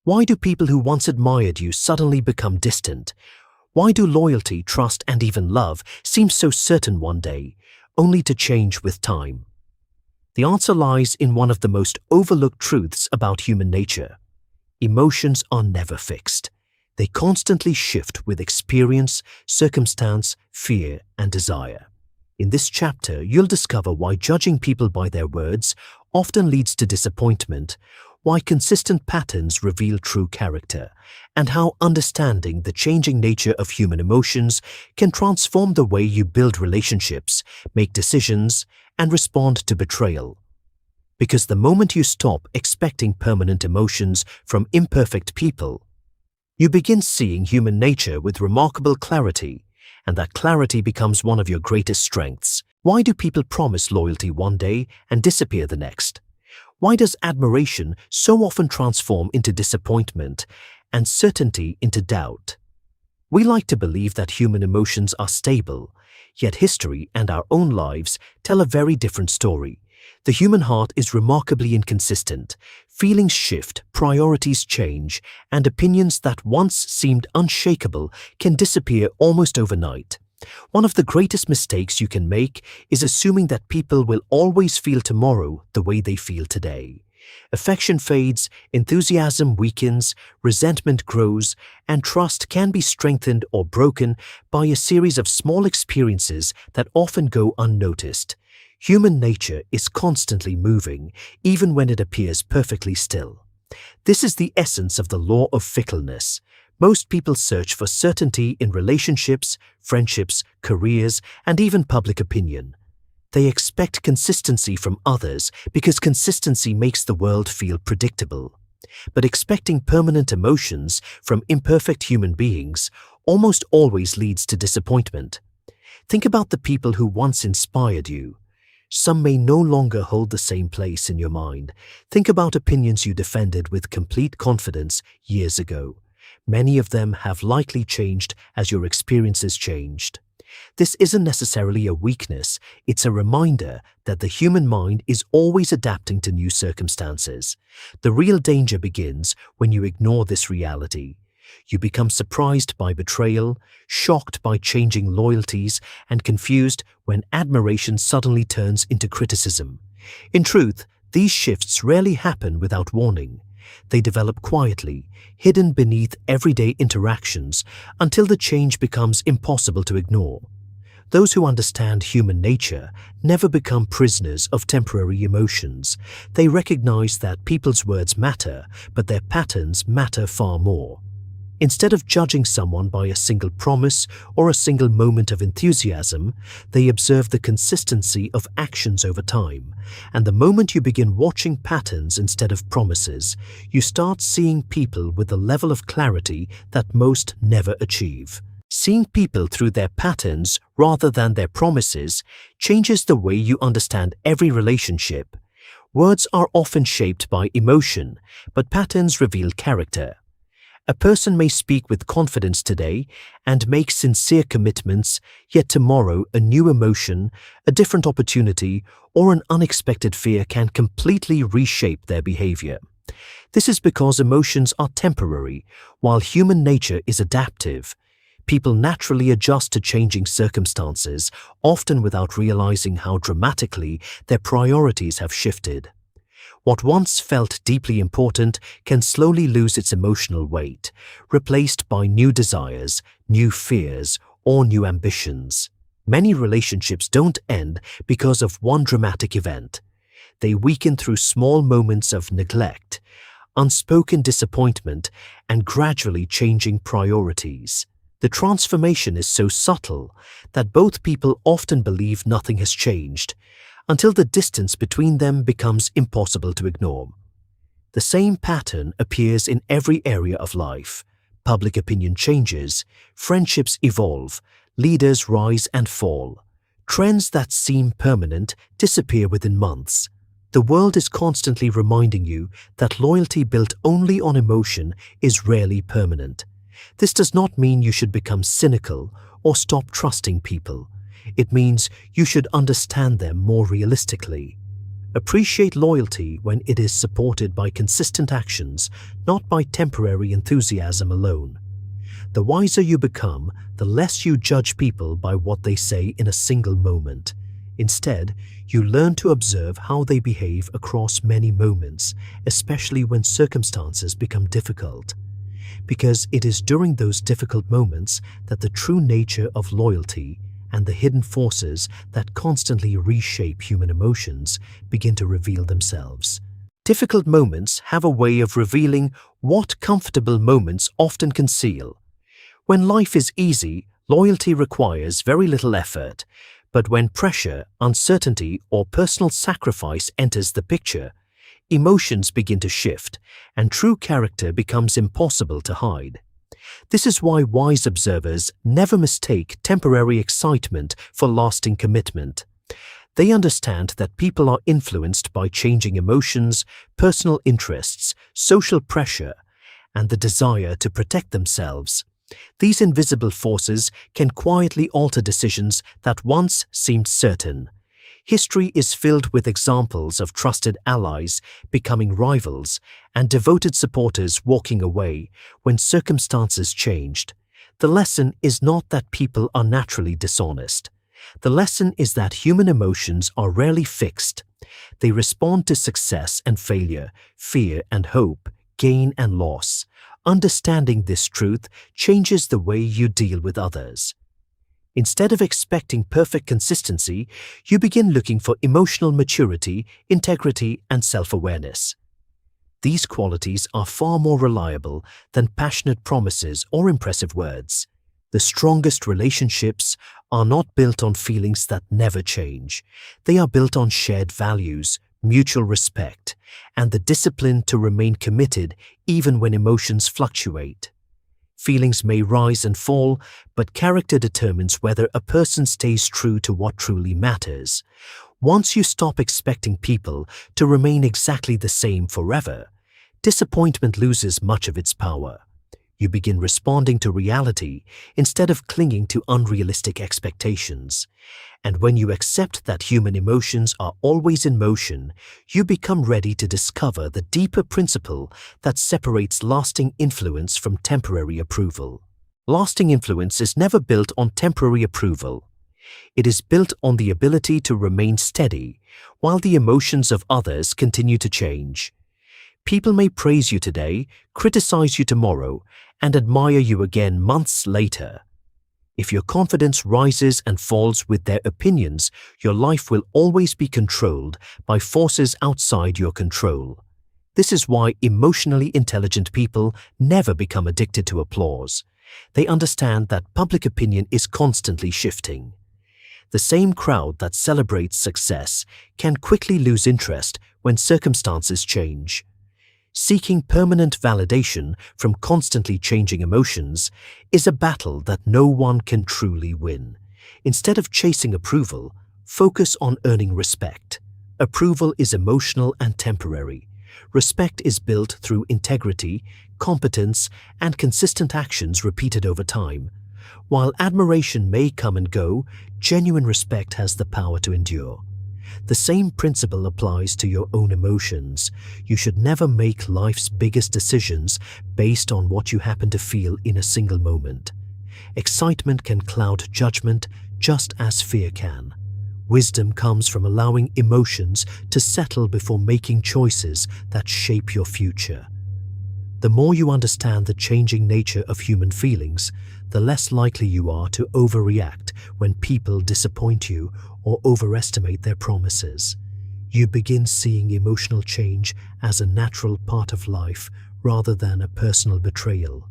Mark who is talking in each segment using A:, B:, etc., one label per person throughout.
A: Why do people who once admired you suddenly become distant? Why do loyalty, trust, and even love seem so certain one day, only to change with time? The answer lies in one of the most overlooked truths about human nature. Emotions are never fixed. They constantly shift with experience, circumstance, fear, and desire. In this chapter, you'll discover why judging people by their words often leads to disappointment, why consistent patterns reveal true character, and how understanding the changing nature of human emotions can transform the way you build relationships, make decisions, and respond to betrayal. Because the moment you stop expecting permanent emotions from imperfect people, you begin seeing human nature with remarkable clarity, and that clarity becomes one of your greatest strengths. Why do people promise loyalty one day and disappear the next? Why does admiration so often transform into disappointment and certainty into doubt? We like to believe that human emotions are stable, yet history and our own lives tell a very different story. The human heart is remarkably inconsistent. Feelings shift, priorities change, and opinions that once seemed unshakable can disappear almost overnight. One of the greatest mistakes you can make is assuming that people will always feel tomorrow the way they feel today. Affection fades, enthusiasm weakens, resentment grows, and trust can be strengthened or broken by a series of small experiences that often go unnoticed. Human nature is constantly moving, even when it appears perfectly still. This is the essence of the law of fickleness. Most people search for certainty in relationships, friendships, careers, and even public opinion. They expect consistency from others because consistency makes the world feel predictable. But expecting permanent emotions from imperfect human beings almost always leads to disappointment. Think about the people who once inspired you. Some may no longer hold the same place in your mind. Think about opinions you defended with complete confidence years ago. Many of them have likely changed as your experiences changed. This isn't necessarily a weakness, it's a reminder that the human mind is always adapting to new circumstances. The real danger begins when you ignore this reality. You become surprised by betrayal, shocked by changing loyalties, and confused when admiration suddenly turns into criticism. In truth, these shifts rarely happen without warning. They develop quietly, hidden beneath everyday interactions, until the change becomes impossible to ignore. Those who understand human nature never become prisoners of temporary emotions. They recognize that people's words matter, but their patterns matter far more. Instead of judging someone by a single promise or a single moment of enthusiasm, they observe the consistency of actions over time. And the moment you begin watching patterns instead of promises, you start seeing people with a level of clarity that most never achieve. Seeing people through their patterns rather than their promises changes the way you understand every relationship. Words are often shaped by emotion, but patterns reveal character. A person may speak with confidence today and make sincere commitments, yet tomorrow a new emotion, a different opportunity, or an unexpected fear can completely reshape their behavior. This is because emotions are temporary, while human nature is adaptive. People naturally adjust to changing circumstances, often without realizing how dramatically their priorities have shifted. What once felt deeply important can slowly lose its emotional weight, replaced by new desires, new fears, or new ambitions. Many relationships don't end because of one dramatic event. They weaken through small moments of neglect, unspoken disappointment, and gradually changing priorities. The transformation is so subtle that both people often believe nothing has changed, until the distance between them becomes impossible to ignore. The same pattern appears in every area of life. Public opinion changes, friendships evolve, leaders rise and fall. Trends that seem permanent disappear within months. The world is constantly reminding you that loyalty built only on emotion is rarely permanent. This does not mean you should become cynical or stop trusting people. It means you should understand them more realistically. Appreciate loyalty when it is supported by consistent actions, not by temporary enthusiasm alone. The wiser you become, the less you judge people by what they say in a single moment. Instead, you learn to observe how they behave across many moments, especially when circumstances become difficult. Because it is during those difficult moments that the true nature of loyalty and the hidden forces that constantly reshape human emotions begin to reveal themselves. Difficult moments have a way of revealing what comfortable moments often conceal. When life is easy, loyalty requires very little effort, but when pressure, uncertainty, or personal sacrifice enters the picture, emotions begin to shift, and true character becomes impossible to hide. This is why wise observers never mistake temporary excitement for lasting commitment. They understand that people are influenced by changing emotions, personal interests, social pressure, and the desire to protect themselves. These invisible forces can quietly alter decisions that once seemed certain. History is filled with examples of trusted allies becoming rivals and devoted supporters walking away when circumstances changed. The lesson is not that people are naturally dishonest. The lesson is that human emotions are rarely fixed. They respond to success and failure, fear and hope, gain and loss. Understanding this truth changes the way you deal with others. Instead of expecting perfect consistency, you begin looking for emotional maturity, integrity, and self-awareness. These qualities are far more reliable than passionate promises or impressive words. The strongest relationships are not built on feelings that never change. They are built on shared values, mutual respect, and the discipline to remain committed even when emotions fluctuate. Feelings may rise and fall, but character determines whether a person stays true to what truly matters. Once you stop expecting people to remain exactly the same forever, disappointment loses much of its power. You begin responding to reality instead of clinging to unrealistic expectations. And when you accept that human emotions are always in motion, you become ready to discover the deeper principle that separates lasting influence from temporary approval. Lasting influence is never built on temporary approval. It is built on the ability to remain steady while the emotions of others continue to change. People may praise you today, criticize you tomorrow, and admire you again months later. If your confidence rises and falls with their opinions, your life will always be controlled by forces outside your control. This is why emotionally intelligent people never become addicted to applause. They understand that public opinion is constantly shifting. The same crowd that celebrates success can quickly lose interest when circumstances change. Seeking permanent validation from constantly changing emotions is a battle that no one can truly win. Instead of chasing approval, focus on earning respect. Approval is emotional and temporary. Respect is built through integrity, competence, and consistent actions repeated over time. While admiration may come and go, genuine respect has the power to endure. The same principle applies to your own emotions. You should never make life's biggest decisions based on what you happen to feel in a single moment. Excitement can cloud judgment just as fear can. Wisdom comes from allowing emotions to settle before making choices that shape your future. The more you understand the changing nature of human feelings, the less likely you are to overreact when people disappoint you or overestimate their promises. You begin seeing emotional change as a natural part of life rather than a personal betrayal.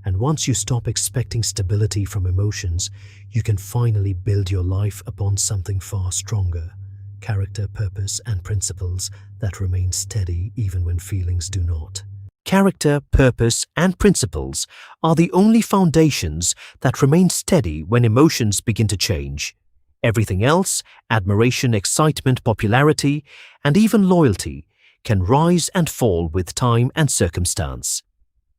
A: And once you stop expecting stability from emotions, you can finally build your life upon something far stronger: character, purpose, and principles that remain steady even when feelings do not. Character, purpose, and principles are the only foundations that remain steady when emotions begin to change. Everything else, admiration, excitement, popularity, and even loyalty, can rise and fall with time and circumstance.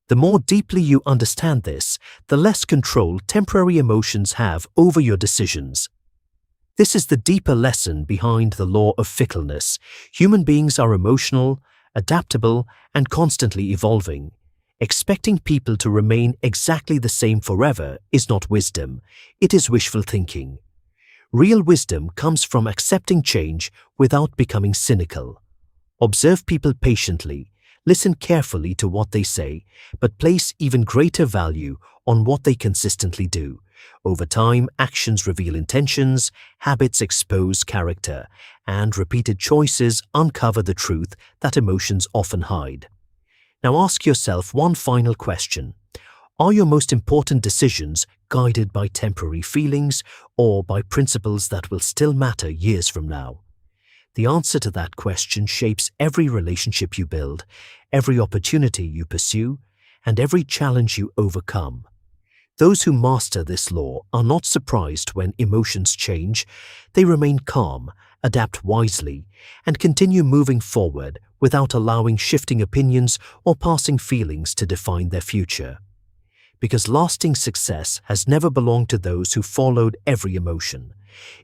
A: The more deeply you understand this, the less control temporary emotions have over your decisions. This is the deeper lesson behind the law of fickleness. Human beings are emotional, adaptable, and constantly evolving. Expecting people to remain exactly the same forever is not wisdom, it is wishful thinking. Real wisdom comes from accepting change without becoming cynical. Observe people patiently, listen carefully to what they say, but place even greater value on what they consistently do. Over time, actions reveal intentions, habits expose character, and repeated choices uncover the truth that emotions often hide. Now ask yourself one final question. Are your most important decisions guided by temporary feelings or by principles that will still matter years from now? The answer to that question shapes every relationship you build, every opportunity you pursue, and every challenge you overcome. Those who master this law are not surprised when emotions change. They remain calm, adapt wisely, and continue moving forward without allowing shifting opinions or passing feelings to define their future. Because lasting success has never belonged to those who followed every emotion.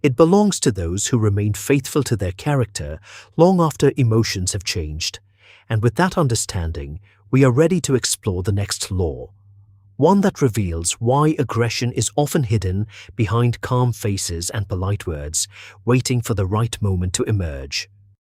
A: It belongs to those who remain faithful to their character long after emotions have changed. And with that understanding, we are ready to explore the next law, one that reveals why aggression is often hidden behind calm faces and polite words, waiting for the right moment to emerge.